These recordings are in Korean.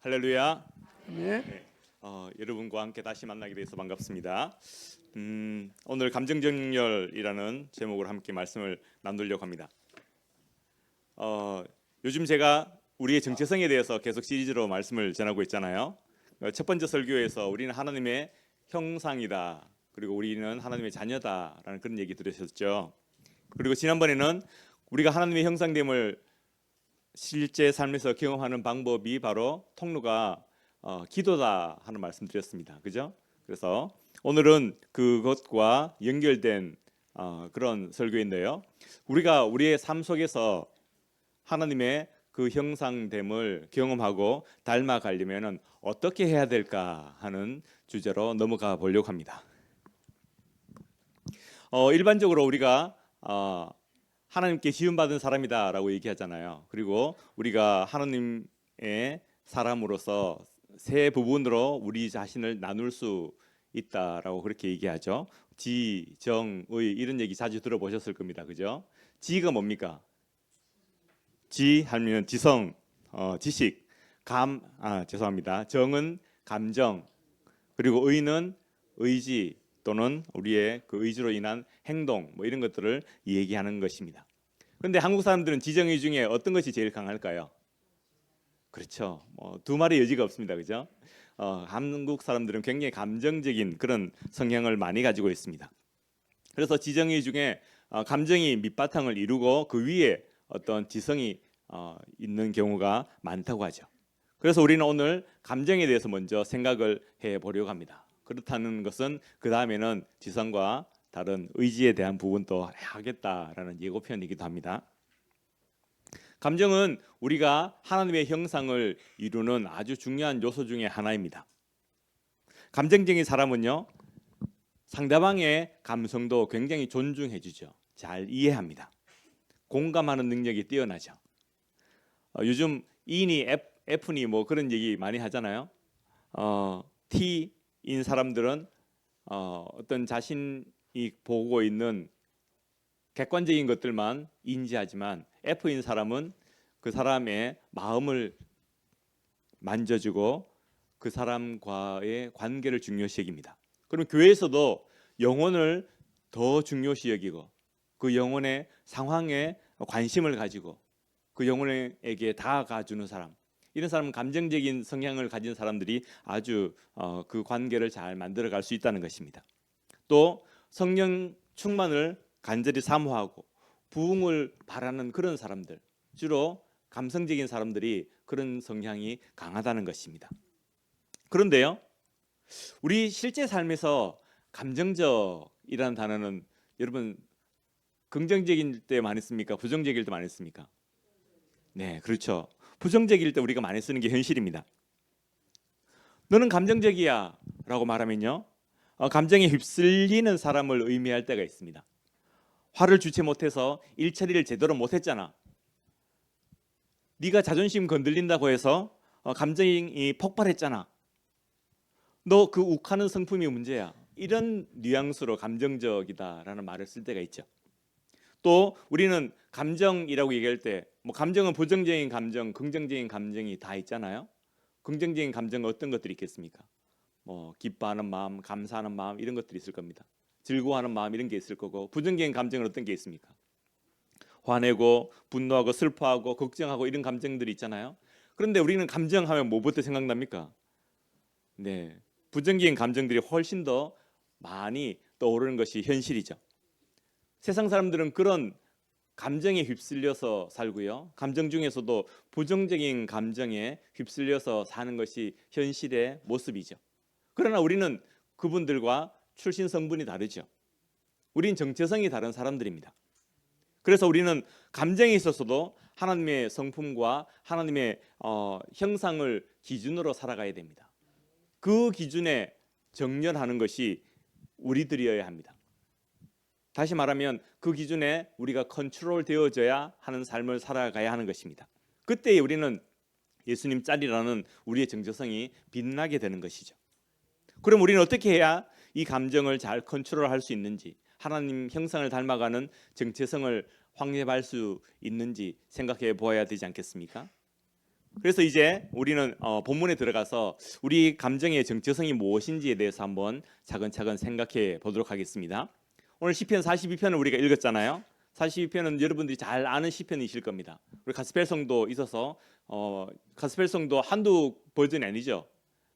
할렐루야. 네. 네. 여러분과 함께 다시 만나게 돼서 반갑습니다. 오늘 감정정렬이라는 제목으로 함께 말씀을 나누려고 합니다. 요즘 제가 우리의 정체성에 대해서 계속 시리즈로 말씀을 전하고 있잖아요. 첫 번째 설교에서 우리는 하나님의 형상이다, 그리고 우리는 하나님의 자녀다라는 그런 얘기 들으셨죠. 그리고 지난번에는 우리가 하나님의 형상됨을 실제 삶에서 경험하는 방법이 바로 통로가 기도다 하는 말씀드렸습니다. 그죠? 그래서 오늘은 그것과 연결된 그런 설교인데요. 우리가 우리의 삶 속에서 하나님의 그 형상됨을 경험하고 닮아가려면 어떻게 해야 될까 하는 주제로 넘어가 보려고 합니다. 일반적으로 우리가 하나님께 지음받은 사람이다라고 얘기하잖아요. 그리고 우리가 하나님의 사람으로서 세 부분으로 우리 자신을 나눌 수 있다라고 그렇게 얘기하죠. 지, 정, 의 이런 얘기 자주 들어보셨을 겁니다. 그죠? 지가 뭡니까? 지 하면 지성, 지식, 죄송합니다. 정은 감정, 그리고 의는 의지 또는 우리의 그 의지로 인한 행동, 뭐 이런 것들을 얘기하는 것입니다. 그런데 한국 사람들은 지정의 중에 어떤 것이 제일 강할까요? 그렇죠. 두말의 여지가 없습니다. 그죠? 한국 사람들은 굉장히 감정적인 그런 성향을 많이 가지고 있습니다. 그래서 지정의 중에 감정이 밑바탕을 이루고 그 위에 어떤 지성이 있는 경우가 많다고 하죠. 그래서 우리는 오늘 감정에 대해서 먼저 생각을 해보려고 합니다. 그렇다는 것은 그 다음에는 지성과 다른 의지에 대한 부분도 하겠다라는 예고편이기도 합니다. 감정은 우리가 하나님의 형상을 이루는 아주 중요한 요소 중에 하나입니다. 감정적인 사람은요, 상대방의 감성도 굉장히 존중해 주죠. 잘 이해합니다. 공감하는 능력이 뛰어나죠. 요즘 E니 F니 뭐 그런 얘기 많이 하잖아요. T인 사람들은 어떤 자신이 보고 있는 객관적인 것들만 인지하지만 F인 사람은 그 사람의 마음을 만져주고 그 사람과의 관계를 중요시 여깁니다. 그럼 교회에서도 영혼을 더 중요시 여기고 그 영혼의 상황에 관심을 가지고 그 영혼에게 다가가주는 사람, 이런 사람은 감정적인 성향을 가진 사람들이 아주 그 관계를 잘 만들어갈 수 있다는 것입니다. 또 성령 충만을 간절히 사모하고 부흥을 바라는 그런 사람들, 주로 감성적인 사람들이 그런 성향이 강하다는 것입니다. 그런데요, 우리 실제 삶에서 감정적이라는 단어는 여러분 긍정적일 때 많이 씁니까? 부정적일 때 많이 씁니까? 네, 그렇죠. 부정적일 때 우리가 많이 쓰는 게 현실입니다. 너는 감정적이야 라고 말하면요, 감정에 휩쓸리는 사람을 의미할 때가 있습니다. 화를 주체 못해서 일 처리를 제대로 못했잖아. 네가 자존심 건들린다고 해서 감정이 폭발했잖아. 너 그 욱하는 성품이 문제야. 이런 뉘앙스로 감정적이다라는 말을 쓸 때가 있죠. 또 우리는 감정이라고 얘기할 때 감정은 부정적인 감정, 긍정적인 감정이 다 있잖아요. 긍정적인 감정은 어떤 것들이 있겠습니까? 기뻐하는 마음, 감사하는 마음 이런 것들이 있을 겁니다. 즐거워하는 마음 이런 게 있을 거고, 부정적인 감정은 어떤 게 있습니까? 화내고 분노하고 슬퍼하고 걱정하고 이런 감정들이 있잖아요. 그런데 우리는 감정하면 뭐부터 생각납니까? 네, 부정적인 감정들이 훨씬 더 많이 떠오르는 것이 현실이죠. 세상 사람들은 그런 감정에 휩쓸려서 살고요, 감정 중에서도 부정적인 감정에 휩쓸려서 사는 것이 현실의 모습이죠. 그러나 우리는 그분들과 출신 성분이 다르죠. 우린 정체성이 다른 사람들입니다. 그래서 우리는 감정에 있어서도 하나님의 성품과 하나님의 형상을 기준으로 살아가야 됩니다. 그 기준에 정렬하는 것이 우리들이어야 합니다. 다시 말하면 그 기준에 우리가 컨트롤 되어져야 하는 삶을 살아가야 하는 것입니다. 그때 우리는 예수님 짤이라는 우리의 정체성이 빛나게 되는 것이죠. 그럼 우리는 어떻게 해야 이 감정을 잘 컨트롤할 수 있는지, 하나님 형상을 닮아가는 정체성을 확립할 수 있는지 생각해 보아야 되지 않겠습니까? 그래서 이제 우리는 본문에 들어가서 우리 감정의 정체성이 무엇인지에 대해서 한번 차근차근 생각해 보도록 하겠습니다. 오늘 시편 42편을 우리가 읽었잖아요. 42편은 여러분들이 잘 아는 시편이실 겁니다. 우리 가스펠성도 있어서 가스펠성도 한두 버전이 아니죠.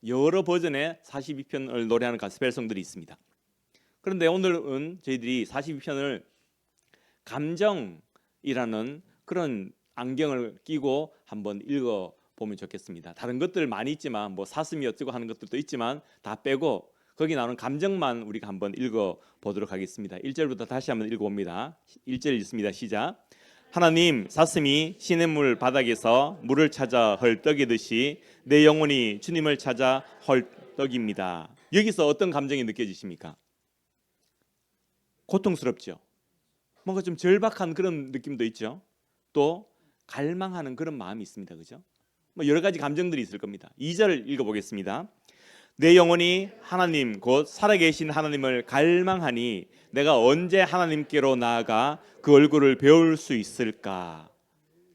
여러 버전의 42편을 노래하는 가스펠성들이 있습니다. 그런데 오늘은 저희들이 42편을 감정이라는 그런 안경을 끼고 한번 읽어보면 좋겠습니다. 다른 것들 많이 있지만 뭐 사슴이 어쩌고 하는 것들도 있지만 다 빼고 거기 나오는 감정만 우리가 한번 읽어보도록 하겠습니다. 1절부터 다시 한번 읽어봅니다. 1절 읽습니다. 시작. 하나님, 사슴이 시냇물 바닥에서 물을 찾아 헐떡이듯이 내 영혼이 주님을 찾아 헐떡입니다. 여기서 어떤 감정이 느껴지십니까? 고통스럽죠. 뭔가 좀 절박한 그런 느낌도 있죠. 또 갈망하는 그런 마음이 있습니다. 그죠? 뭐 여러 가지 감정들이 있을 겁니다. 2절 읽어보겠습니다. 내 영혼이 하나님 곧 살아계신 하나님을 갈망하니 내가 언제 하나님께로 나아가 그 얼굴을 배울 수 있을까?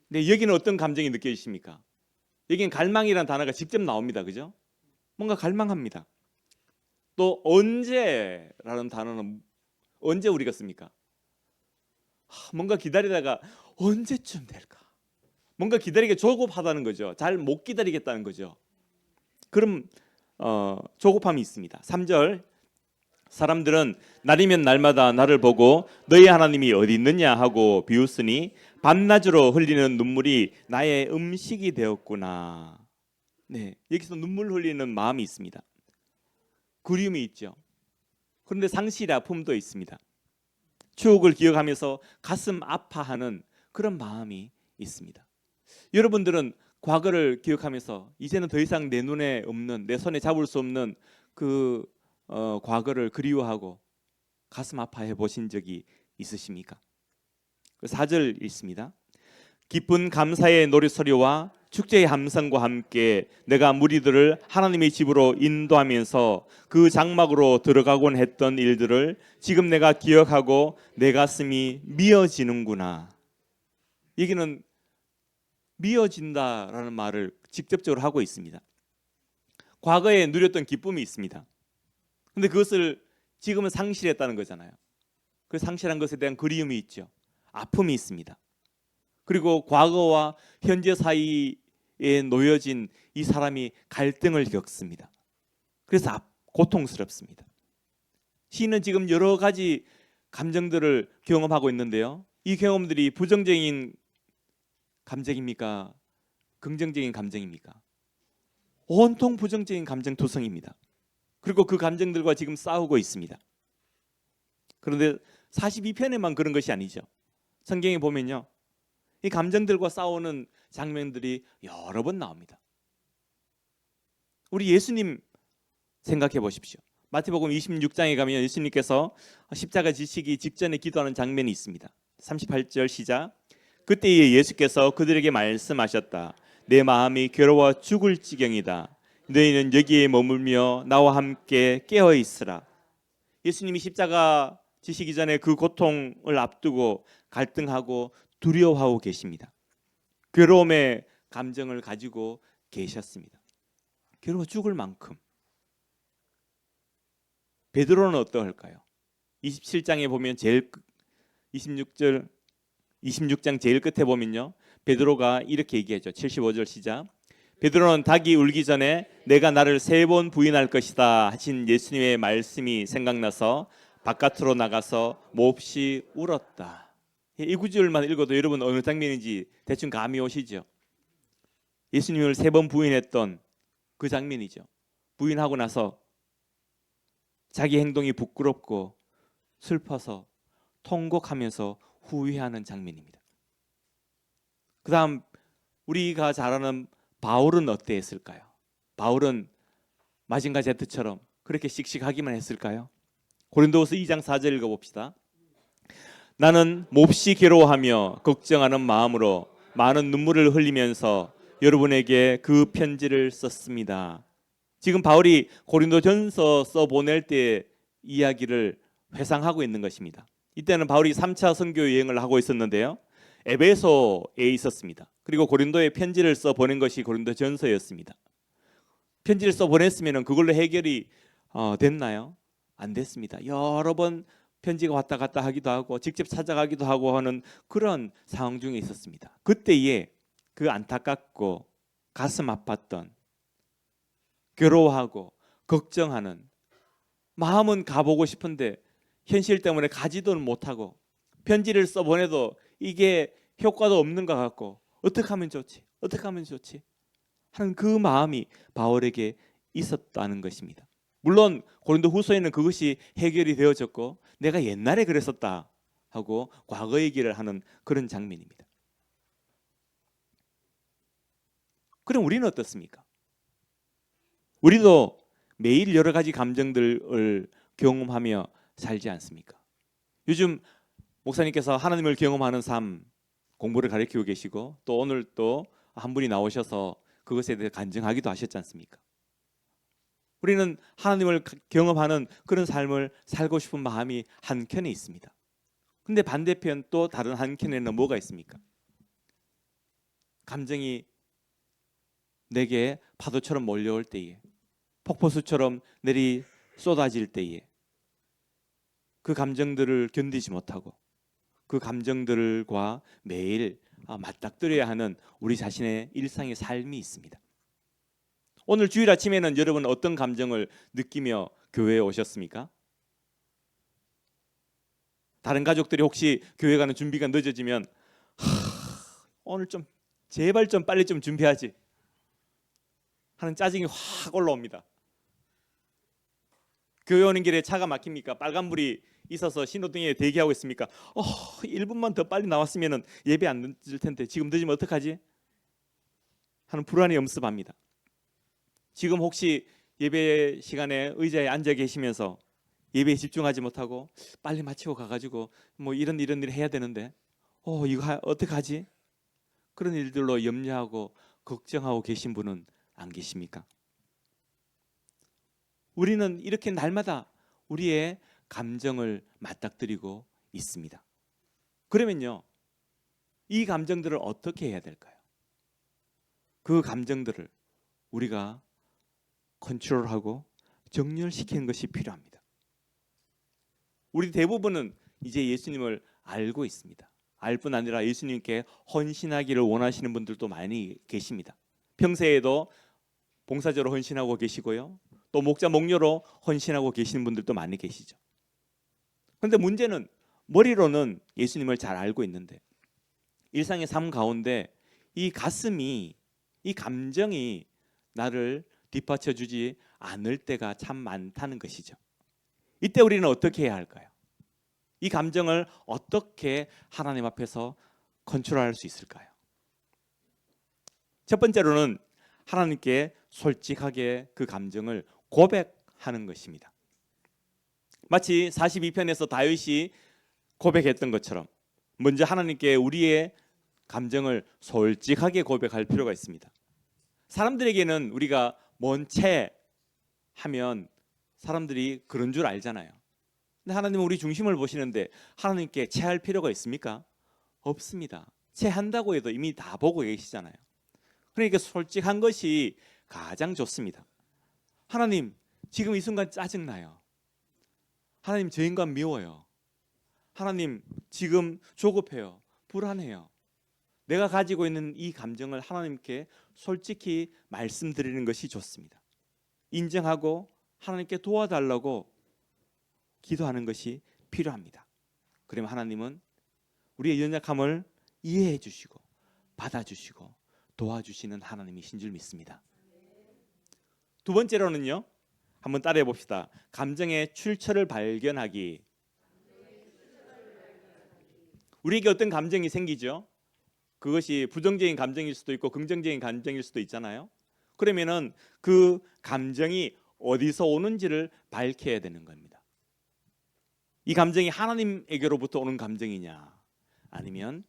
근데 여기는 어떤 감정이 느껴지십니까? 여기는 갈망이라는 단어가 직접 나옵니다. 그죠? 뭔가 갈망합니다. 또 언제라는 단어는 언제 우리가 씁니까? 뭔가 기다리다가 언제쯤 될까? 뭔가 기다리기 조급하다는 거죠. 잘 못 기다리겠다는 거죠. 그럼 조급함이 있습니다. 3절 사람들은 날이면 날마다 나를 보고 너희 하나님이 어디 있느냐 하고 비웃으니 밤낮으로 흘리는 눈물이 나의 음식이 되었구나. 네, 여기서 눈물 흘리는 마음이 있습니다. 그리움이 있죠. 그런데 상실의 아픔도 있습니다. 추억을 기억하면서 가슴 아파하는 그런 마음이 있습니다. 여러분들은 과거를 기억하면서 이제는 더 이상 내 눈에 없는, 내 손에 잡을 수 없는 그 과거를 그리워하고 가슴 아파해 보신 적이 있으십니까? 4절 읽습니다. 기쁜 감사의 노래소리와 축제의 함성과 함께 내가 무리들을 하나님의 집으로 인도하면서 그 장막으로 들어가곤 했던 일들을 지금 내가 기억하고 내 가슴이 미어지는구나. 여기는 미어진다라는 말을 직접적으로 하고 있습니다. 과거에 누렸던 기쁨이 있습니다. 그런데 그것을 지금은 상실했다는 거잖아요. 그 상실한 것에 대한 그리움이 있죠. 아픔이 있습니다. 그리고 과거와 현재 사이에 놓여진 이 사람이 갈등을 겪습니다. 그래서 고통스럽습니다. 시인은 지금 여러 가지 감정들을 경험하고 있는데요. 이 경험들이 부정적인 감정입니까? 긍정적인 감정입니까? 온통 부정적인 감정 투성입니다. 그리고 그 감정들과 지금 싸우고 있습니다. 그런데 42편에만 그런 것이 아니죠. 성경에 보면요, 이 감정들과 싸우는 장면들이 여러 번 나옵니다. 우리 예수님 생각해 보십시오. 마태복음 26장에 가면 예수님께서 십자가 지시기 직전에 기도하는 장면이 있습니다. 38절 시작. 그때에 예수께서 그들에게 말씀하셨다. 내 마음이 괴로워 죽을 지경이다. 너희는 여기에 머물며 나와 함께 깨어 있으라. 예수님이 십자가 지시기 전에 그 고통을 앞두고 갈등하고 두려워하고 계십니다. 괴로움의 감정을 가지고 계셨습니다. 괴로워 죽을 만큼. 베드로는 어떠할까요? 27장에 보면 26장 제일 끝에 보면요, 베드로가 이렇게 얘기하죠. 75절 시작. 베드로는 닭이 울기 전에 내가 나를 3번 부인할 것이다 하신 예수님의 말씀이 생각나서 바깥으로 나가서 몹시 울었다. 이 구절만 읽어도 여러분 어느 장면인지 대충 감이 오시죠? 예수님을 3번 부인했던 그 장면이죠. 부인하고 나서 자기 행동이 부끄럽고 슬퍼서 통곡하면서 후회하는 장면입니다. 그 다음 우리가 잘 아는 바울은 어땠을까요? 바울은 마징가 제트처럼 그렇게 씩씩하기만 했을까요? 고린도후서 2장 4절 읽어봅시다. 나는 몹시 괴로워하며 걱정하는 마음으로 많은 눈물을 흘리면서 여러분에게 그 편지를 썼습니다. 지금 바울이 고린도전서 써보낼 때 이야기를 회상하고 있는 것입니다. 이때는 바울이 3차 선교 여행을 하고 있었는데요, 에베소에 있었습니다. 그리고 고린도에 편지를 써 보낸 것이 고린도전서였습니다. 편지를 써 보냈으면 그걸로 해결이 됐나요? 안 됐습니다. 여러 번 편지가 왔다 갔다 하기도 하고 직접 찾아가기도 하고 하는 그런 상황 중에 있었습니다. 그때에 그 안타깝고 가슴 아팠던, 괴로워하고 걱정하는, 마음은 가보고 싶은데 현실 때문에 가지도 못하고 편지를 써 보내도 이게 효과도 없는 것 같고 어떻게 하면 좋지? 어떻게 하면 좋지? 하는 그 마음이 바울에게 있었다는 것입니다. 물론 고린도 후서에는 그것이 해결이 되어졌고 내가 옛날에 그랬었다 하고 과거 얘기를 하는 그런 장면입니다. 그럼 우리는 어떻습니까? 우리도 매일 여러 가지 감정들을 경험하며 살지 않습니까? 요즘 목사님께서 하나님을 경험하는 삶 공부를 가르치고 계시고 또 오늘 또 한 분이 나오셔서 그것에 대해 간증하기도 하셨지 않습니까? 우리는 하나님을 경험하는 그런 삶을 살고 싶은 마음이 한켠에 있습니다. 근데 반대편 또 다른 한켠에는 뭐가 있습니까? 감정이 내게 파도처럼 몰려올 때에, 폭포수처럼 내리 쏟아질 때에 그 감정들을 견디지 못하고 그 감정들과 매일 맞닥뜨려야 하는 우리 자신의 일상의 삶이 있습니다. 오늘 주일 아침에는 여러분 어떤 감정을 느끼며 교회에 오셨습니까? 다른 가족들이 혹시 교회 가는 준비가 늦어지면 오늘 좀 제발 좀 빨리 좀 준비하지 하는 짜증이 확 올라옵니다. 교회 오는 길에 차가 막힙니까? 빨간불이 있어서 신호등에 대기하고 있습니까? 1분만 더 빨리 나왔으면 예배 안 늦을 텐데 지금 늦으면 어떡하지? 하는 불안이 엄습합니다. 지금 혹시 예배 시간에 의자에 앉아 계시면서 예배에 집중하지 못하고 빨리 마치고 가가지고 뭐 이런 일 해야 되는데 이거 어떡하지? 그런 일들로 염려하고 걱정하고 계신 분은 안 계십니까? 우리는 이렇게 날마다 우리의 감정을 맞닥뜨리고 있습니다. 그러면요, 이 감정들을 어떻게 해야 될까요? 그 감정들을 우리가 컨트롤하고 정렬시키는 것이 필요합니다. 우리 대부분은 이제 예수님을 알고 있습니다. 알 뿐 아니라 예수님께 헌신하기를 원하시는 분들도 많이 계십니다. 평소에도 봉사자로 헌신하고 계시고요. 또 목자 목녀로 헌신하고 계시는 분들도 많이 계시죠. 그런데 문제는 머리로는 예수님을 잘 알고 있는데 일상의 삶 가운데 이 가슴이, 이 감정이 나를 뒷받쳐 주지 않을 때가 참 많다는 것이죠. 이때 우리는 어떻게 해야 할까요? 이 감정을 어떻게 하나님 앞에서 컨트롤할 수 있을까요? 첫 번째로는 하나님께 솔직하게 그 감정을 고백하는 것입니다. 마치 42편에서 다윗이 고백했던 것처럼 먼저 하나님께 우리의 감정을 솔직하게 고백할 필요가 있습니다. 사람들에게는 우리가 뭔 채 하면 사람들이 그런 줄 알잖아요. 근데 하나님은 우리 중심을 보시는데 하나님께 채할 필요가 있습니까? 없습니다. 채한다고 해도 이미 다 보고 계시잖아요. 그러니까 솔직한 것이 가장 좋습니다. 하나님, 지금 이 순간 짜증나요. 하나님, 저 인간 미워요. 하나님, 지금 조급해요. 불안해요. 내가 가지고 있는 이 감정을 하나님께 솔직히 말씀드리는 것이 좋습니다. 인정하고 하나님께 도와달라고 기도하는 것이 필요합니다. 그러면 하나님은 우리의 연약함을 이해해 주시고 받아주시고 도와주시는 하나님이신 줄 믿습니다. 두 번째로는요, 한번 따라해 봅시다. 감정의 출처를 발견하기. 우리에게 어떤 감정이 생기죠? 그것이 부정적인 감정일 수도 있고 긍정적인 감정일 수도 있잖아요. 그러면은 그 감정이 어디서 오는지를 밝혀야 되는 겁니다. 이 감정이 하나님에게로부터 오는 감정이냐, 아니면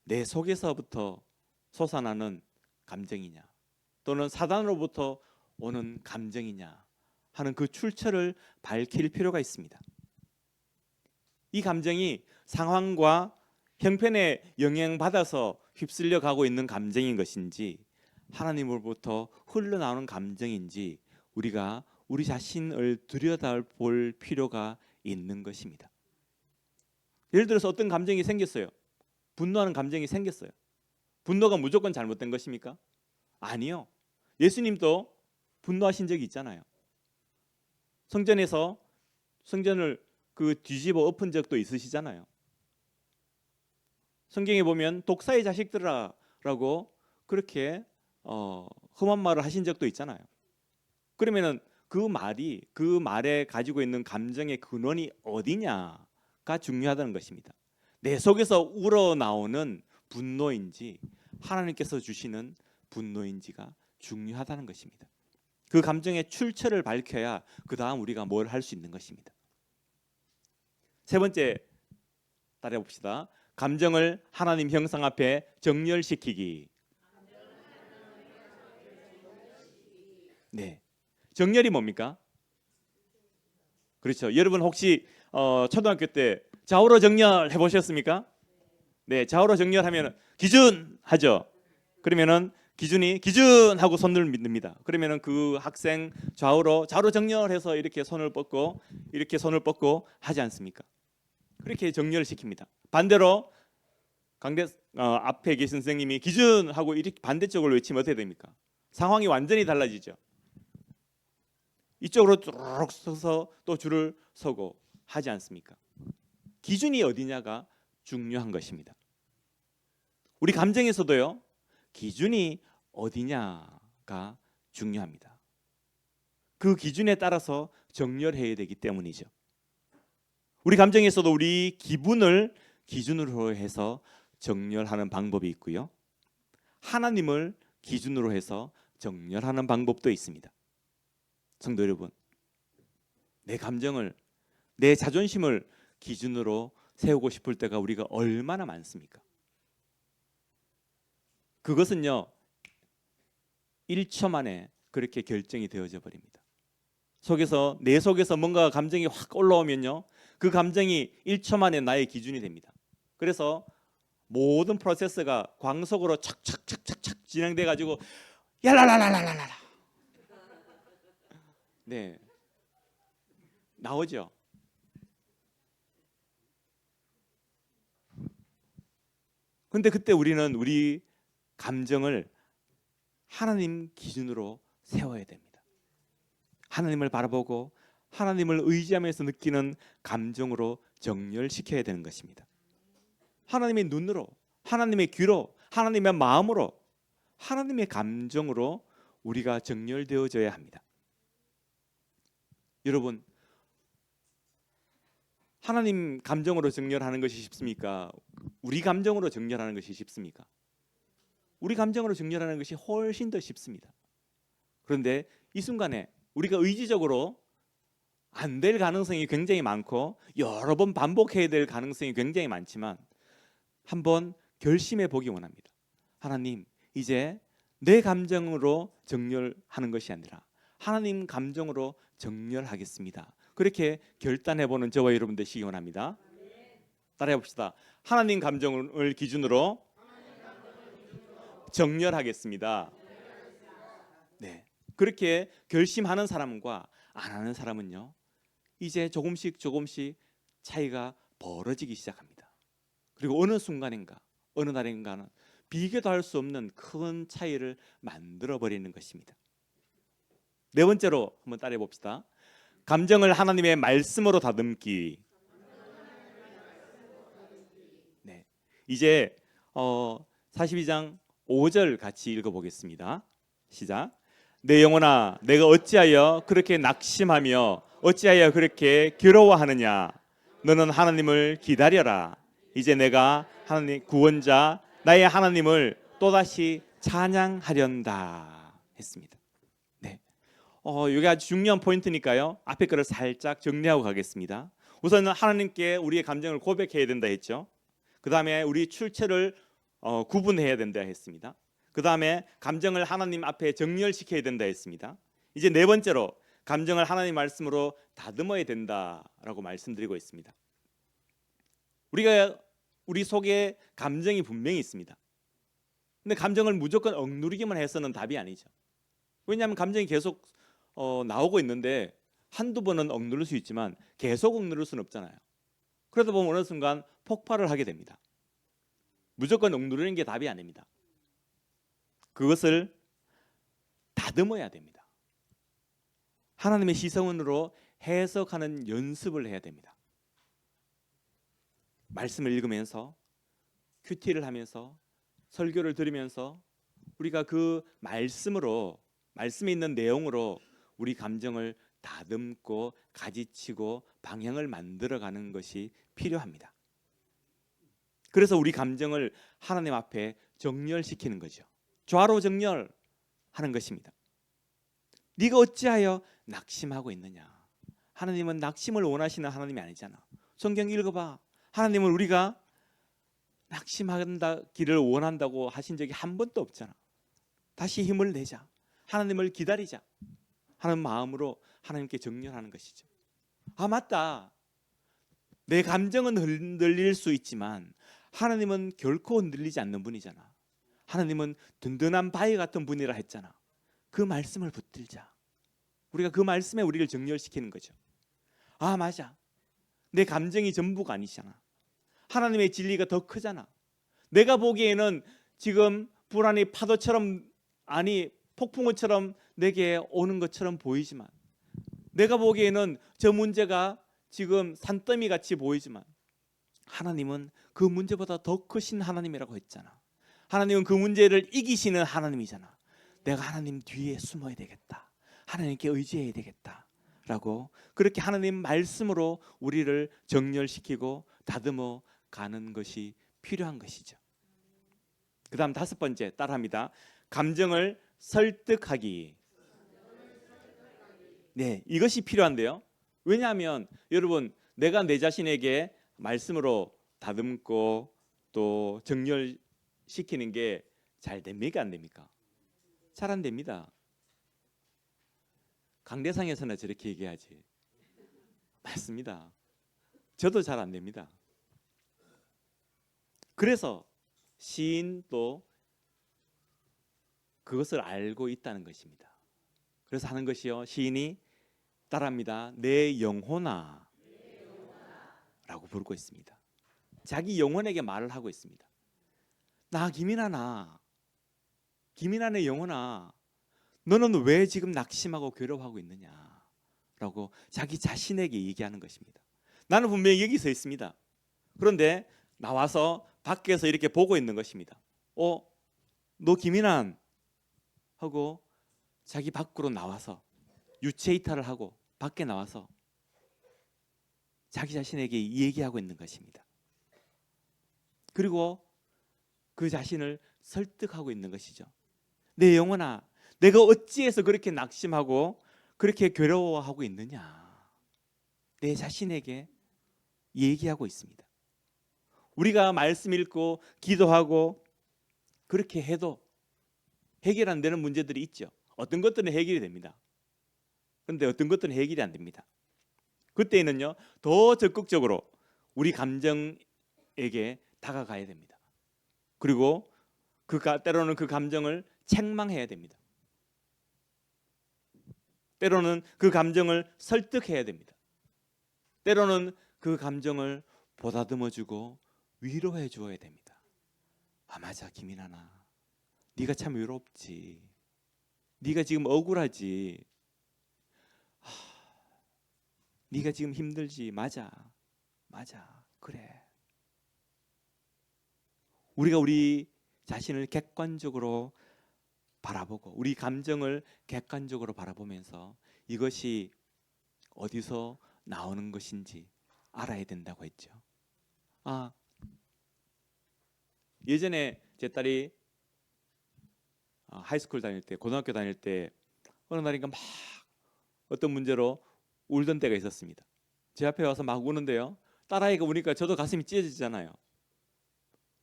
내 속에서부터 솟아나는 감정이냐, 또는 사단으로부터 오는 감정이냐 하는 그 출처를 밝힐 필요가 있습니다. 이 감정이 상황과 형편에 영향받아서 휩쓸려 가고 있는 감정인 것인지 하나님으로부터 흘러나오는 감정인지 우리가 우리 자신을 들여다볼 필요가 있는 것입니다. 예를 들어서 어떤 감정이 생겼어요. 분노하는 감정이 생겼어요. 분노가 무조건 잘못된 것입니까? 아니요. 예수님도 분노하신 적이 있잖아요. 성전에서 성전을 뒤집어 엎은 적도 있으시잖아요. 성경에 보면 독사의 자식들아라고 그렇게 험한 말을 하신 적도 있잖아요. 그러면은 그 말에 가지고 있는 감정의 근원이 어디냐가 중요하다는 것입니다. 내 속에서 우러나오는 분노인지 하나님께서 주시는 분노인지가 중요하다는 것입니다. 그 감정의 출처를 밝혀야 그 다음 우리가 뭘 할 수 있는 것입니다. 세 번째 따라해 봅시다. 감정을 하나님 형상 앞에 정렬시키기. 네, 정렬이 뭡니까? 그렇죠. 여러분 혹시 초등학교 때 좌우로 정렬 해보셨습니까? 네, 좌우로 정렬하면 기준 하죠. 그러면은 기준이 기준 하고 손을 믿습니다. 그러면은 그 학생 좌우로 정렬해서 이렇게 손을 뻗고 이렇게 손을 뻗고 하지 않습니까? 그렇게 정렬을 시킵니다. 반대로 앞에 계신 선생님이 기준 하고 이렇게 반대쪽으로 외치면 어떻게 됩니까? 상황이 완전히 달라지죠. 이쪽으로 쭉 서서 또 줄을 서고 하지 않습니까? 기준이 어디냐가 중요한 것입니다. 우리 감정에서도요. 기준이 어디냐가 중요합니다. 그 기준에 따라서 정렬해야 되기 때문이죠. 우리 감정에서도 우리 기분을 기준으로 해서 정렬하는 방법이 있고요. 하나님을 기준으로 해서 정렬하는 방법도 있습니다. 성도 여러분, 내 감정을, 내 자존심을 기준으로 세우고 싶을 때가 우리가 얼마나 많습니까? 그것은요 1초 만에 그렇게 결정이 되어져 버립니다. 내 속에서 뭔가 감정이 확 올라오면요 그 감정이 1초 만에 나의 기준이 됩니다. 그래서 모든 프로세스가 광속으로 착착착착착 진행돼 가지고 야라라라라라라 네 나오죠. 근데 그때 우리는 우리 감정을 하나님 기준으로 세워야 됩니다. 하나님을 바라보고 하나님을 의지하면서 느끼는 감정으로 정렬시켜야 되는 것입니다. 하나님의 눈으로, 하나님의 귀로, 하나님의 마음으로, 하나님의 감정으로 우리가 정렬되어져야 합니다. 여러분, 하나님 감정으로 정렬하는 것이 쉽습니까? 우리 감정으로 정렬하는 것이 쉽습니까? 우리 감정으로 정렬하는 것이 훨씬 더 쉽습니다. 그런데 이 순간에 우리가 의지적으로 안 될 가능성이 굉장히 많고 여러 번 반복해야 될 가능성이 굉장히 많지만 한번 결심해 보기 원합니다. 하나님, 이제 내 감정으로 정렬하는 것이 아니라 하나님 감정으로 정렬하겠습니다. 그렇게 결단해 보는 저와 여러분 되시기 원합니다. 따라해 봅시다. 하나님 감정을 기준으로 정렬하겠습니다. 네, 그렇게 결심하는 사람과 안 하는 사람은요 이제 조금씩 차이가 벌어지기 시작합니다. 그리고 어느 순간인가 어느 날인가는 비교도 할 수 없는 큰 차이를 만들어 버리는 것입니다. 네 번째로 한번 따라해 봅시다. 감정을 하나님의 말씀으로 다듬기. 네, 이제 42장 5절 같이 읽어보겠습니다. 시작. 내 영혼아, 내가 어찌하여 그렇게 낙심하며 어찌하여 그렇게 괴로워하느냐. 너는 하나님을 기다려라. 이제 내가 하나님 구원자 나의 하나님을 또다시 찬양하련다 했습니다. 네, 이게 아주 중요한 포인트니까요. 앞에 거를 살짝 정리하고 가겠습니다. 우선은 하나님께 우리의 감정을 고백해야 된다 했죠. 그 다음에 우리 출처를 구분해야 된다 했습니다. 그 다음에 감정을 하나님 앞에 정렬시켜야 된다 했습니다. 이제 네 번째로 감정을 하나님 말씀으로 다듬어야 된다라고 말씀드리고 있습니다. 우리 속에 감정이 분명히 있습니다. 근데 감정을 무조건 억누르기만 해서는 답이 아니죠. 왜냐하면 감정이 계속 나오고 있는데 한두 번은 억누를 수 있지만 계속 억누를 수는 없잖아요. 그러다 보면 어느 순간 폭발을 하게 됩니다. 무조건 억누르는 게 답이 아닙니다. 그것을 다듬어야 됩니다. 하나님의 시선으로 해석하는 연습을 해야 됩니다. 말씀을 읽으면서, 큐티를 하면서, 설교를 들으면서 우리가 그 말씀으로, 말씀에 있는 내용으로 우리 감정을 다듬고 가지치고 방향을 만들어가는 것이 필요합니다. 그래서 우리 감정을 하나님 앞에 정렬시키는 거죠. 좌로 정렬하는 것입니다. 네가 어찌하여 낙심하고 있느냐. 하나님은 낙심을 원하시는 하나님이 아니잖아. 성경 읽어봐. 하나님은 우리가 낙심하기를 원한다고 하신 적이 한 번도 없잖아. 다시 힘을 내자. 하나님을 기다리자 하는 마음으로 하나님께 정렬하는 것이죠. 아, 맞다. 내 감정은 흔들릴 수 있지만 하나님은 결코 흔들리지 않는 분이잖아. 하나님은 든든한 바위 같은 분이라 했잖아. 그 말씀을 붙들자. 우리가 그 말씀에 우리를 정렬시키는 거죠. 아, 맞아. 내 감정이 전부가 아니잖아. 하나님의 진리가 더 크잖아. 내가 보기에는 지금 불안이 파도처럼, 아니 폭풍우처럼 내게 오는 것처럼 보이지만, 내가 보기에는 저 문제가 지금 산더미 같이 보이지만 하나님은 그 문제보다 더 크신 하나님이라고 했잖아. 하나님은 그 문제를 이기시는 하나님이잖아. 내가 하나님 뒤에 숨어야 되겠다. 하나님께 의지해야 되겠다 라고, 그렇게 하나님 말씀으로 우리를 정렬시키고 다듬어 가는 것이 필요한 것이죠. 그 다음 5번째, 따라합니다. 감정을 설득하기. 네, 이것이 필요한데요. 왜냐하면 여러분, 내가 내 자신에게 말씀으로 다듬고 또 정렬시키는 게 잘 됩니까, 안 됩니까? 잘 안 됩니다. 강대상에서는 저렇게 얘기하지. 맞습니다. 저도 잘 안 됩니다. 그래서 시인도 그것을 알고 있다는 것입니다. 그래서 하는 것이요, 시인이 따라합니다. 내 영혼아 라고 부르고 있습니다. 자기 영혼에게 말을 하고 있습니다. 나 김이나나, 김이나의 영혼아, 너는 왜 지금 낙심하고 괴로워하고 있느냐 라고 자기 자신에게 얘기하는 것입니다. 나는 분명히 여기 서 있습니다. 그런데 나와서 밖에서 이렇게 보고 있는 것입니다. 너 김이난 하고 자기 밖으로 나와서 유체 이탈을 하고 밖에 나와서 자기 자신에게 얘기하고 있는 것입니다. 그리고 그 자신을 설득하고 있는 것이죠. 내 영혼아, 내가 어찌해서 그렇게 낙심하고 그렇게 괴로워하고 있느냐, 내 자신에게 얘기하고 있습니다. 우리가 말씀 읽고 기도하고 그렇게 해도 해결 안 되는 문제들이 있죠. 어떤 것들은 해결이 됩니다. 그런데 어떤 것들은 해결이 안 됩니다. 그때는요, 더 적극적으로 우리 감정에게 다가가야 됩니다. 그리고 때로는 그 감정을 책망해야 됩니다. 때로는 그 감정을 설득해야 됩니다. 때로는 그 감정을 보다듬어주고 위로해 주어야 됩니다. 아, 맞아, 김이나나, 네가 참 외롭지. 네가 지금 억울하지. 네가 지금 힘들지. 맞아, 그래. 우리가 우리 자신을 객관적으로 바라보고 우리 감정을 객관적으로 바라보면서 이것이 어디서 나오는 것인지 알아야 된다고 했죠. 예전에 제 딸이 하이스쿨 다닐 때, 고등학교 다닐 때 어느 날인가 막 어떤 문제로 울던 때가 있었습니다. 제 앞에 와서 막 우는데요, 딸아이가 우니까 저도 가슴이 찢어지잖아요.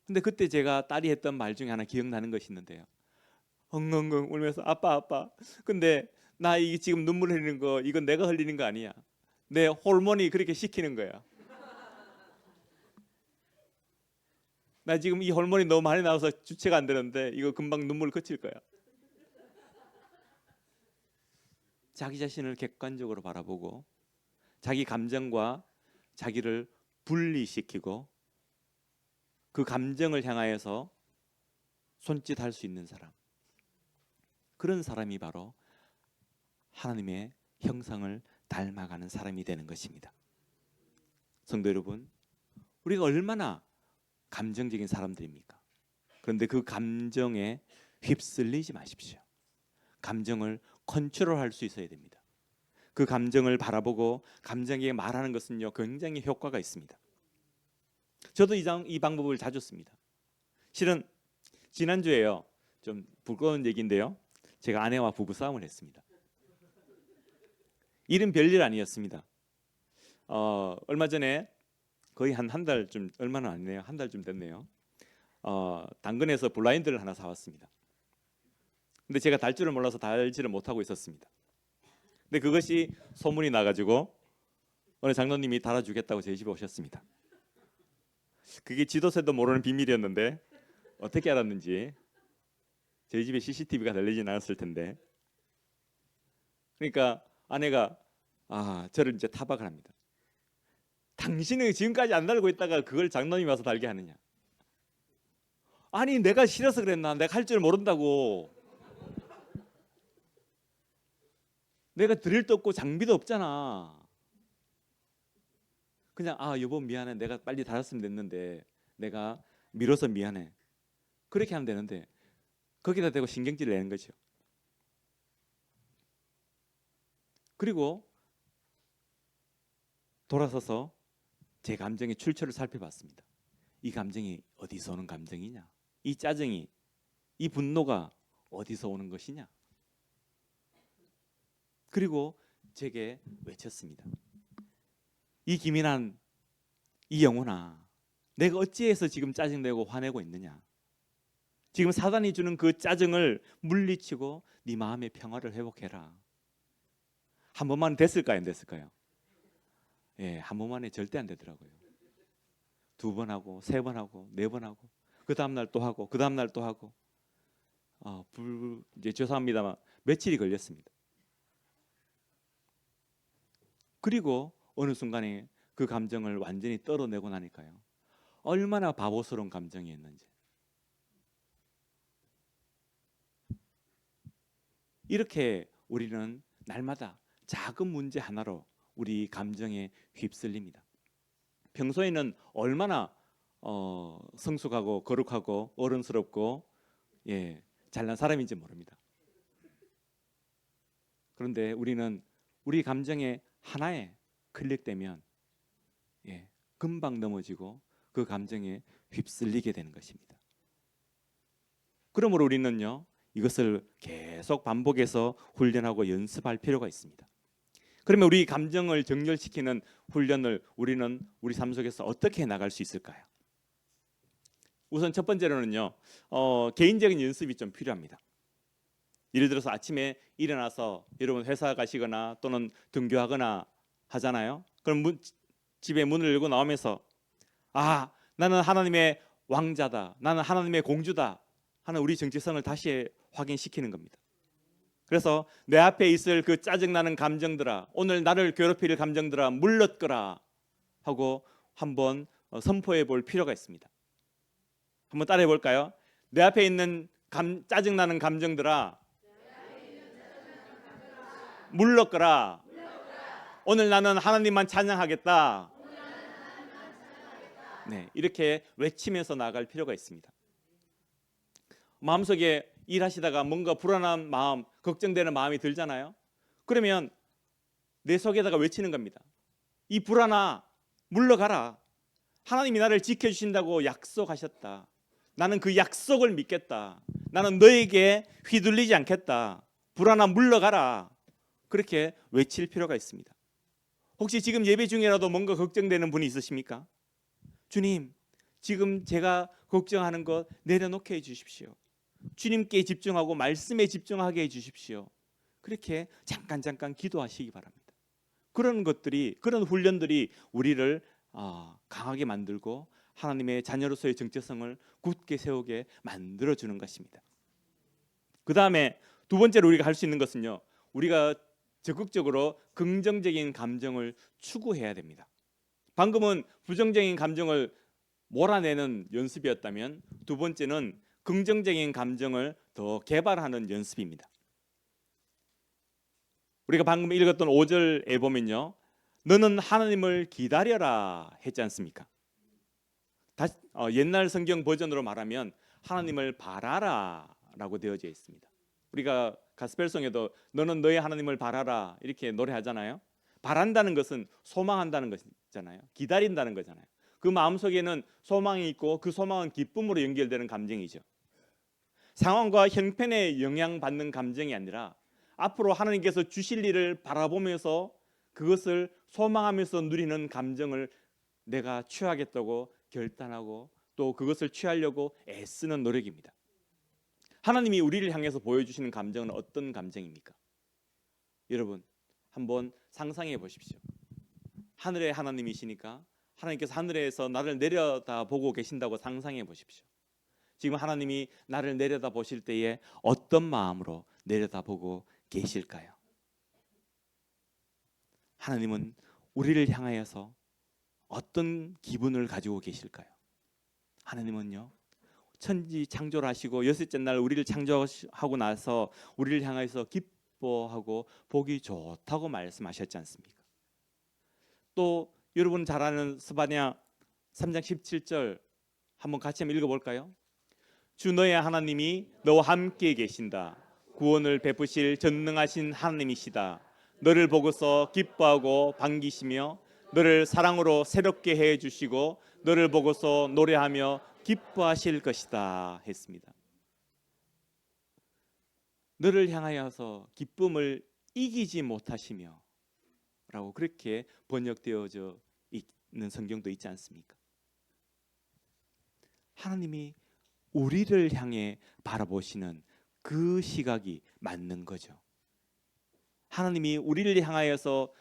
근데 그때 제가 딸이 했던 말 중에 하나 기억나는 것이 있는데요. 엉엉엉 울면서 아빠, 근데 나 이게 지금 눈물 흘리는 거, 이건 내가 흘리는 거 아니야. 내 호르몬이 그렇게 시키는 거야. 나 지금 이 호르몬이 너무 많이 나와서 주체가 안 되는데 이거 금방 눈물 그칠 거야. 자기 자신을 객관적으로 바라보고 자기 감정과 자기를 분리시키고 그 감정을 향하여서 손짓할 수 있는 사람, 그런 사람이 바로 하나님의 형상을 닮아가는 사람이 되는 것입니다. 성도 여러분, 우리가 얼마나 감정적인 사람들입니까? 그런데 그 감정에 휩쓸리지 마십시오. 감정을 컨트롤할 수 있어야 됩니다. 그 감정을 바라보고 감정에게 말하는 것은요, 굉장히 효과가 있습니다. 저도 이 방법을 자주 씁니다. 실은 지난주에요, 좀 부끄러운 얘기인데요, 제가 아내와 부부싸움을 했습니다. 일은 별일 아니었습니다. 얼마 전에 거의 한 달쯤, 얼마는 아니네요, 한 달쯤 됐네요. 당근에서 블라인드를 하나 사왔습니다. 근데 제가 달 줄을 몰라서 달지를 못하고 있었습니다. 근데 그것이 소문이 나가지고 어느 장로님이 달아주겠다고 제 집에 오셨습니다. 그게 지도새도 모르는 비밀이었는데 어떻게 알았는지, 저희 집에 CCTV가 달리진 않았을 텐데, 그러니까 아내가 저를 이제 타박을 합니다. 당신은 지금까지 안 달고 있다가 그걸 장로님이 와서 달게 하느냐. 아니, 내가 싫어서 그랬나? 내가 할 줄 모른다고. 내가 드릴도 없고 장비도 없잖아. 그냥 여보 미안해, 내가 빨리 달았으면 됐는데 내가 미뤄서 미안해, 그렇게 하면 되는데 거기다 대고 신경질을 내는 거죠. 그리고 돌아서서 제 감정의 출처를 살펴봤습니다. 이 감정이 어디서 오는 감정이냐? 이 짜증이, 이 분노가 어디서 오는 것이냐? 그리고 제게 외쳤습니다. 이 기민한 이 영혼아, 내가 어찌해서 지금 짜증내고 화내고 있느냐? 지금 사단이 주는 그 짜증을 물리치고 네 마음의 평화를 회복해라. 한 번만 됐을까요? 안 됐을까요? 예, 한 번만에 절대 안 되더라고요. 2번 하고 3번 하고 4번 하고 그 다음 날 또 하고 그 다음 날 또 하고 이제 죄송합니다만 며칠이 걸렸습니다. 그리고 어느 순간에 그 감정을 완전히 떨어내고 나니까요, 얼마나 바보스러운 감정이었는지. 이렇게 우리는 날마다 작은 문제 하나로 우리 감정에 휩쓸립니다. 평소에는 얼마나 성숙하고 거룩하고 어른스럽고 잘난 사람인지 모릅니다. 그런데 우리는 우리 감정에 하나에 클릭되면 금방 넘어지고 그 감정에 휩쓸리게 되는 것입니다. 그러므로 우리는요, 이것을 계속 반복해서 훈련하고 연습할 필요가 있습니다. 그러면 우리 감정을 정렬시키는 훈련을 우리는 우리 삶 속에서 어떻게 나갈 수 있을까요? 우선 첫 번째로는요, 개인적인 연습이 좀 필요합니다. 예를 들어서 아침에 일어나서 여러분 회사 가시거나 또는 등교하거나 하잖아요. 그럼 집에 문을 열고 나오면서 나는 하나님의 왕자다, 나는 하나님의 공주다 하는 우리 정체성을 다시 확인시키는 겁니다. 그래서 내 앞에 있을 그 짜증나는 감정들아, 오늘 나를 괴롭힐 감정들아 물러거라 하고 한번 선포해 볼 필요가 있습니다. 한번 따라해 볼까요? 내 앞에 있는 짜증나는 감정들아 물러거라. 오늘 나는 하나님만 찬양하겠다. 네, 이렇게 외치면서 나갈 필요가 있습니다. 마음속에 일하시다가 뭔가 불안한 마음, 걱정되는 마음이 들잖아요. 그러면 내 속에다가 외치는 겁니다. 이 불안아, 물러가라. 하나님이 나를 지켜주신다고 약속하셨다. 나는 그 약속을 믿겠다. 나는 너에게 휘둘리지 않겠다. 불안아, 물러가라. 그렇게 외칠 필요가 있습니다. 혹시 지금 예배 중이라도 뭔가 걱정되는 분이 있으십니까? 주님, 지금 제가 걱정하는 것 내려놓게 해주십시오. 주님께 집중하고 말씀에 집중하게 해주십시오. 그렇게 잠깐 기도하시기 바랍니다. 그런 것들이, 그런 훈련들이 우리를 강하게 만들고 하나님의 자녀로서의 정체성을 굳게 세우게 만들어주는 것입니다. 그 다음에 두 번째로 우리가 할 수 있는 것은요, 우리가 적극적으로 긍정적인 감정을 추구해야 됩니다. 방금은 부정적인 감정을 몰아내는 연습이었다면, 두 번째는 긍정적인 감정을 더 개발하는 연습입니다. 우리가 방금 읽었던 5절에 보면요, 너는 하나님을 기다려라 했지 않습니까? 옛날 성경 버전으로 말하면 하나님을 바라라 라고 되어져 있습니다. 우리가 가스펠송에도 너는 너의 하나님을 바라라 이렇게 노래하잖아요. 바란다는 것은 소망한다는 것이잖아요. 기다린다는 거잖아요. 그 마음속에는 소망이 있고 그 소망은 기쁨으로 연결되는 감정이죠. 상황과 형편에 영향받는 감정이 아니라 앞으로 하나님께서 주실 일을 바라보면서 그것을 소망하면서 누리는 감정을 내가 취하겠다고 결단하고 또 그것을 취하려고 애쓰는 노력입니다. 하나님이 우리를 향해서 보여주시는 감정은 어떤 감정입니까? 여러분 한번 상상해 보십시오. 하늘의 하나님이시니까 하나님께서 하늘에서 나를 내려다보고 계신다고 상상해 보십시오. 지금 하나님이 나를 내려다보실 때에 어떤 마음으로 내려다보고 계실까요? 하나님은 우리를 향하여서 어떤 기분을 가지고 계실까요? 하나님은요, 천지 창조를 하시고 여섯째 날 우리를 창조하고 나서 우리를 향해서 기뻐하고 보기 좋다고 말씀하셨지 않습니까? 또 여러분 잘 아는 스바냐 3장 17절 한번 같이 한번 읽어볼까요? 주 너의 하나님이 너와 함께 계신다. 구원을 베푸실 전능하신 하나님이시다. 너를 보고서 기뻐하고 반기시며 너를 사랑으로 새롭게 해주시고 너를 보고서 노래하며 기뻐하실 것이다 했습니다. 너를 향하여서 기쁨을 이기지 못하시며 라고 그렇게 번역되어져 있는 성경도 있지 않습니까? 하나님이 우리를 향해 바라보시는 그 시각이 맞는 거죠. 하나님이 우리를 향하여서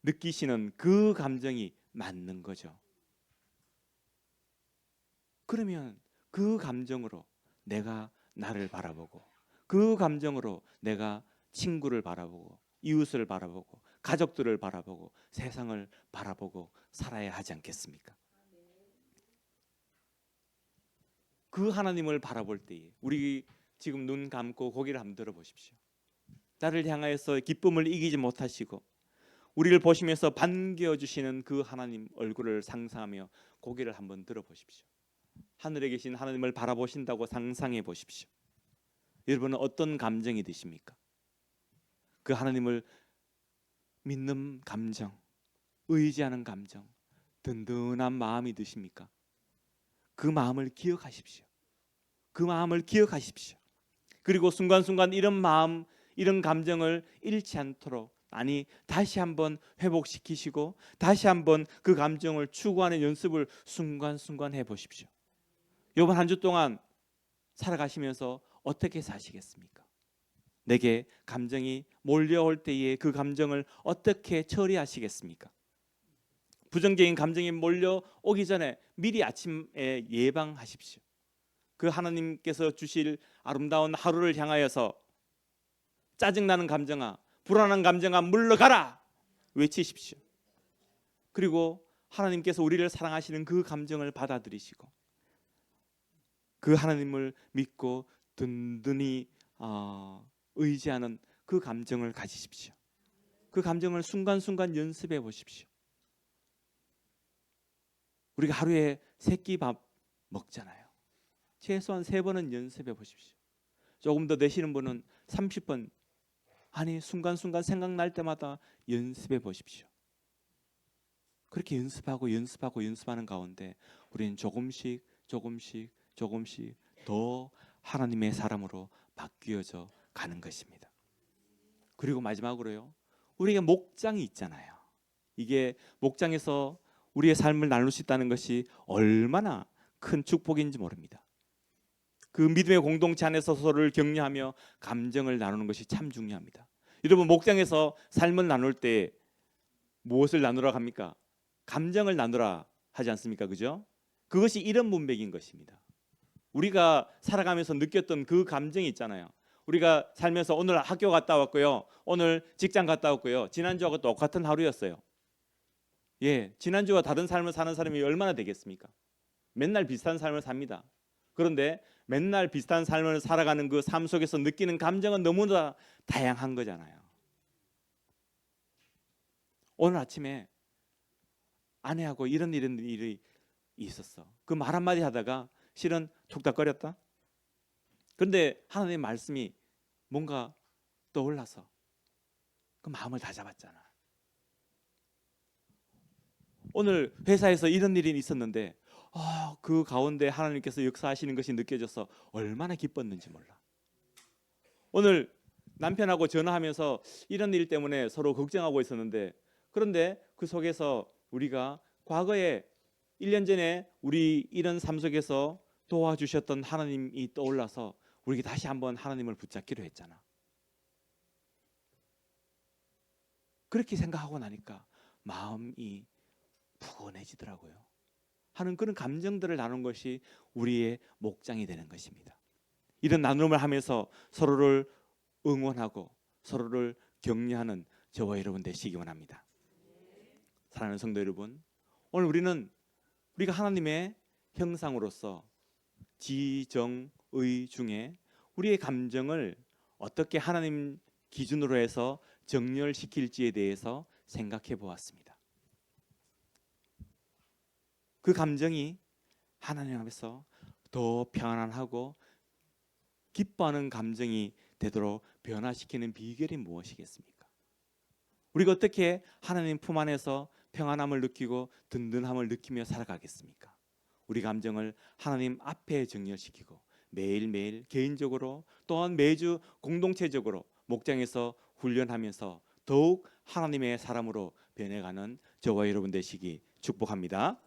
느끼시는 그 감정이 맞는 거죠. 그러면 그 감정으로 내가 나를 바라보고 그 감정으로 내가 친구를 바라보고 이웃을 바라보고 가족들을 바라보고 세상을 바라보고 살아야 하지 않겠습니까? 그 하나님을 바라볼 때에 우리 지금 눈 감고 고개를 한번 들어보십시오. 나를 향하여서 기쁨을 이기지 못하시고 우리를 보시면서 반겨주시는 그 하나님 얼굴을 상상하며 고개를 한번 들어보십시오. 하늘에 계신 하나님을 바라보신다고 상상해 보십시오. 여러분은 어떤 감정이 드십니까? 그 하나님을 믿는 감정, 의지하는 감정, 든든한 마음이 드십니까? 그 마음을 기억하십시오. 그 마음을 기억하십시오. 그리고 순간순간 이런 마음, 이런 감정을 잃지 않도록 다시 한번 회복시키시고 다시 한번 그 감정을 추구하는 연습을 순간순간 해보십시오. 이번 한 주 동안 살아가시면서 어떻게 사시겠습니까? 내게 감정이 몰려올 때에 그 감정을 어떻게 처리하시겠습니까? 부정적인 감정이 몰려오기 전에 미리 아침에 예방하십시오. 그 하나님께서 주실 아름다운 하루를 향하여서 짜증나는 감정아, 불안한 감정아 물러가라 외치십시오. 그리고 하나님께서 우리를 사랑하시는 그 감정을 받아들이시고 그 하나님을 믿고 든든히 의지하는 그 감정을 가지십시오. 그 감정을 순간순간 연습해 보십시오. 우리가 하루에 3끼 밥 먹잖아요. 최소한 3번은 연습해 보십시오. 조금 더 내시는 분은 30번 순간순간 생각날 때마다 연습해 보십시오. 그렇게 연습하는 가운데 우리는 조금씩 더 하나님의 사람으로 바뀌어져 가는 것입니다. 그리고 마지막으로요, 우리가 목장이 있잖아요. 이게 목장에서 우리의 삶을 나눌 수 있다는 것이 얼마나 큰 축복인지 모릅니다. 그 믿음의 공동체 안에서 서로를 격려하며 감정을 나누는 것이 참 중요합니다. 여러분 목장에서 삶을 나눌 때 무엇을 나누러 갑니까? 감정을 나누라 하지 않습니까? 그죠? 그것이 이런 문맥인 것입니다. 우리가 살아가면서 느꼈던 그 감정이 있잖아요. 우리가 살면서 오늘 학교 갔다 왔고요. 오늘 직장 갔다 왔고요. 지난주하고 똑같은 하루였어요. 예, 지난주와 다른 삶을 사는 사람이 얼마나 되겠습니까? 맨날 비슷한 삶을 삽니다. 그런데 맨날 비슷한 삶을 살아가는 그 삶 속에서 느끼는 감정은 너무나 다양한 거잖아요. 오늘 아침에 아내하고 이런 일이 있었어. 그 말 한마디 하다가 실은 툭닥거렸다. 그런데 하나님의 말씀이 뭔가 떠올라서 그 마음을 다 잡았잖아. 오늘 회사에서 이런 일이 있었는데 그 가운데 하나님께서 역사하시는 것이 느껴져서 얼마나 기뻤는지 몰라. 오늘 남편하고 전화하면서 이런 일 때문에 서로 걱정하고 있었는데 그런데 그 속에서 우리가 과거에 1년 전에 우리 이런 삶 속에서 도와주셨던 하나님이 떠올라서 우리가 다시 한번 하나님을 붙잡기로 했잖아. 그렇게 생각하고 나니까 마음이 푸근해지더라고요. 하는 그런 감정들을 나눈 것이 우리의 목장이 되는 것입니다. 이런 나눔을 하면서 서로를 응원하고 서로를 격려하는 저와 여러분 되시기 원합니다. 사랑하는 성도 여러분, 오늘 우리가 하나님의 형상으로서 지정의 중에 우리의 감정을 어떻게 하나님 기준으로 해서 정렬시킬지에 대해서 생각해 보았습니다. 그 감정이 하나님 앞에서 더 평안하고 기뻐하는 감정이 되도록 변화시키는 비결이 무엇이겠습니까? 우리가 어떻게 하나님 품 안에서 평안함을 느끼고 든든함을 느끼며 살아가겠습니까? 우리 감정을 하나님 앞에 정렬시키고 매일매일 개인적으로 또한 매주 공동체적으로 목장에서 훈련하면서 더욱 하나님의 사람으로 변해가는 저와 여러분 되시기 축복합니다.